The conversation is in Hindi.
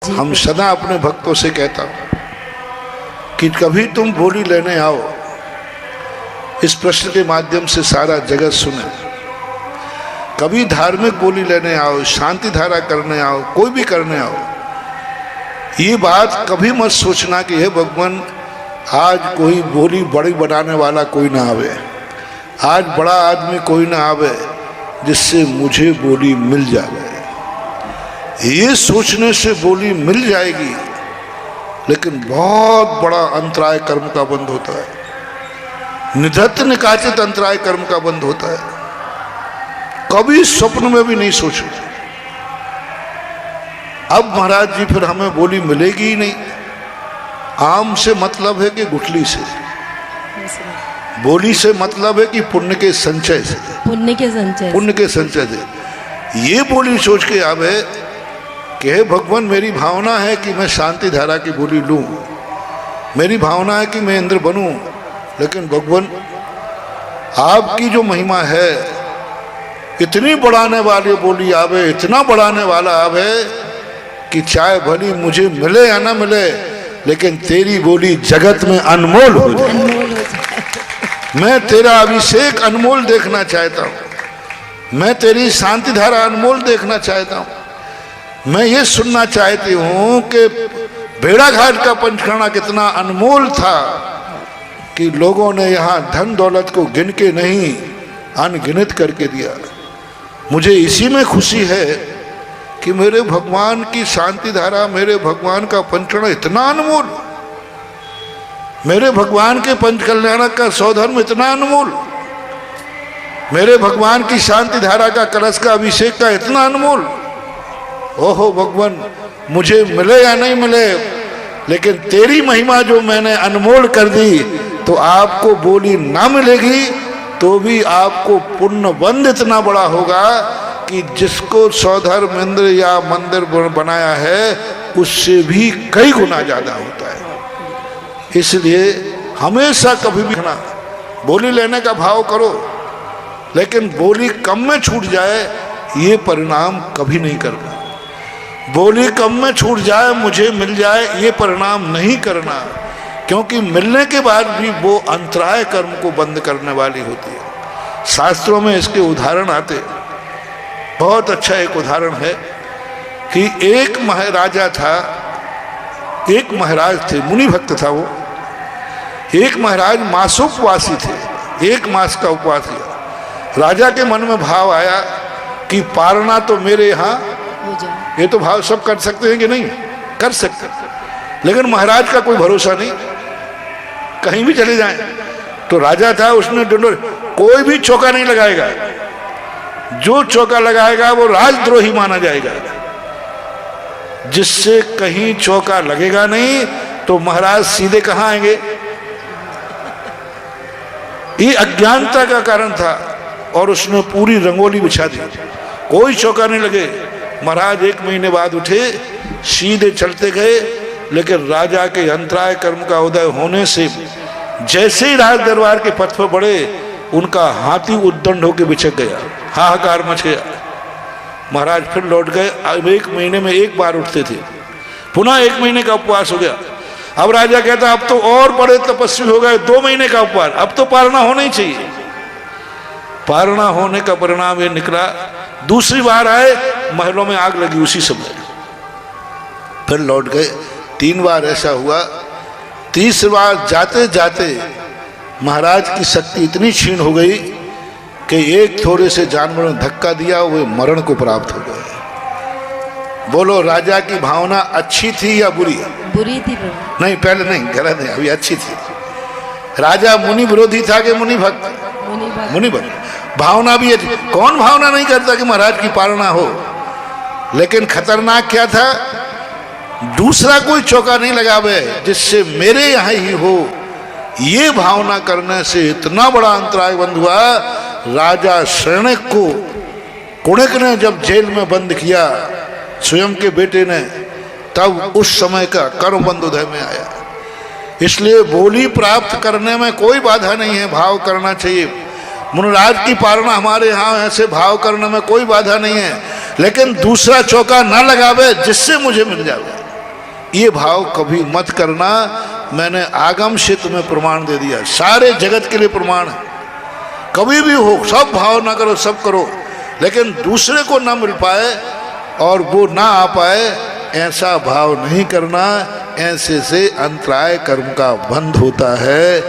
हम सदा अपने भक्तों से कहता हूं कि कभी तुम बोली लेने आओ, इस प्रश्न के माध्यम से सारा जगत सुने। कभी धार्मिक बोली लेने आओ, शांति धारा करने आओ, कोई भी करने आओ, ये बात कभी मत सोचना कि हे भगवान आज कोई बोली बड़ी बनाने वाला कोई ना आवे, आज बड़ा आदमी कोई ना आवे जिससे मुझे बोली मिल जाए। ये सोचने से बोली मिल जाएगी, लेकिन बहुत बड़ा अंतराय कर्म का बंद होता है। निधत्त निकाचित अंतराय कर्म का बंद होता है। कभी स्वप्न में भी नहीं सोचो। अब महाराज जी फिर हमें बोली मिलेगी ही नहीं। आम से मतलब है कि गुठली से, बोली से मतलब है कि पुण्य के संचय से, पुण्य के संचय से। ये बोली सोच के आवे कि हे भगवान मेरी भावना है कि मैं शांति धारा की बोली लूं, मेरी भावना है कि मैं इंद्र बनूं, लेकिन भगवान आपकी जो महिमा है इतनी बढ़ाने वाली बोली आवे, इतना बढ़ाने वाला आवे कि चाहे भली मुझे मिले या ना मिले, लेकिन तेरी बोली जगत में अनमोल हो जाए। मैं तेरा अभिषेक अनमोल देखना चाहता हूं, मैं तेरी शांति धारा अनमोल देखना चाहता हूं। मैं ये सुनना चाहती हूं कि भेड़ा घाट का पंचकर्णा कितना अनमोल था कि लोगों ने यहाँ धन दौलत को गिन के नहीं अनगिनत करके दिया। मुझे इसी में खुशी है कि मेरे भगवान की शांति धारा, मेरे भगवान का पंचकर्णा इतना अनमोल, मेरे भगवान के पंचकल्याण का सौधर्म इतना अनमोल, मेरे भगवान की शांति धारा का कलश का अभिषेक का इतना अनमोल। ओहो भगवान मुझे मिले या नहीं मिले, लेकिन तेरी महिमा जो मैंने अनमोल कर दी, तो आपको बोली ना मिलेगी तो भी आपको पुण्य बंद इतना बड़ा होगा कि जिसको सौधर्म इंद्र या मंदिर बनाया है उससे भी कई गुना ज्यादा होता है। इसलिए हमेशा कभी भी ना बोली लेने का भाव करो, लेकिन बोली कम में छूट जाए ये परिणाम कभी नहीं करना। बोली कम में छूट जाए मुझे मिल जाए ये परिणाम नहीं करना, क्योंकि मिलने के बाद भी वो अंतराय कर्म को बंद करने वाली होती है। शास्त्रों में इसके उदाहरण आते। बहुत अच्छा एक उदाहरण है कि एक महाराजा था, एक महाराज थे, मुनि भक्त था वो। एक महाराज मासोपवासी थे, 1 मास का उपवास किया। राजा के मन में भाव आया कि पारना तो मेरे यहाँ, ये तो भाव सब कर सकते हैं कि नहीं कर सकते, लेकिन महाराज का कोई भरोसा नहीं, कहीं भी चले जाएं। तो राजा था, उसने कोई भी चौका नहीं लगाएगा, जो चौका लगाएगा वो राजद्रोही माना जाएगा। जिससे कहीं चौका लगेगा नहीं तो महाराज सीधे कहां आएंगे। ये अज्ञानता का कारण था और उसने पूरी रंगोली बिछा दी, कोई चौका नहीं लगे। महाराज 1 महीने बाद उठे, सीधे चलते गए, लेकिन राजा के अंतराय कर्म का उदय होने से जैसे ही राज दरबार के पथ पर बढ़े, उनका हाथी उद्दंड होकर बिछक गया, हाहाकार मच गया। महाराज फिर लौट गए। अब 1 महीने में 1 बार उठते थे, पुनः 1 महीने का उपवास हो गया। अब राजा कहता अब तो और बड़े तपस्वी हो गए, 2 महीने का उपवास, अब तो पारना होना ही चाहिए। पारना होने का परिणाम ये निकला, दूसरी बार आए, महलों में आग लगी उसी समय। फिर लौट गए। 3 बार ऐसा हुआ। तीसरी बार जाते जाते महाराज की शक्ति इतनी क्षीण हो गई कि एक थोड़े से जानवर ने धक्का दिया, वे मरण को प्राप्त हो गए। बोलो राजा की भावना अच्छी थी या बुरी? बुरी थी। नहीं, पहले नहीं, गलत है, अभी अच्छी थी। राजा मुनि विरोधी था कि मुनि भक्त? मुनि भक्त। भावना भी अच्छी। कौन भावना नहीं करता कि महाराज की पालना हो, लेकिन खतरनाक क्या था, दूसरा कोई चौका नहीं लगावे जिससे मेरे यहाँ ही हो। ये भावना करने से इतना बड़ा अंतराय बंद हुआ। राजा शरणक को कुणक ने जब जेल में बंद किया, स्वयं के बेटे ने, तब उस समय का कर्म बंद उदय में आया। इसलिए बोली प्राप्त करने में कोई बाधा नहीं है, भाव करना चाहिए। मुनिराज की पालना हमारे यहाँ ऐसे भाव करने में कोई बाधा नहीं है, लेकिन दूसरा चौका ना लगावे जिससे मुझे मिल जावे। ये भाव कभी मत करना। मैंने आगम से तुम्हें प्रमाण दे दिया, सारे जगत के लिए प्रमाण है। कभी भी हो सब भाव ना करो, सब करो, लेकिन दूसरे को ना मिल पाए और वो ना आ पाए, ऐसा भाव नहीं करना। ऐसे से अंतराय कर्म का बंध होता है।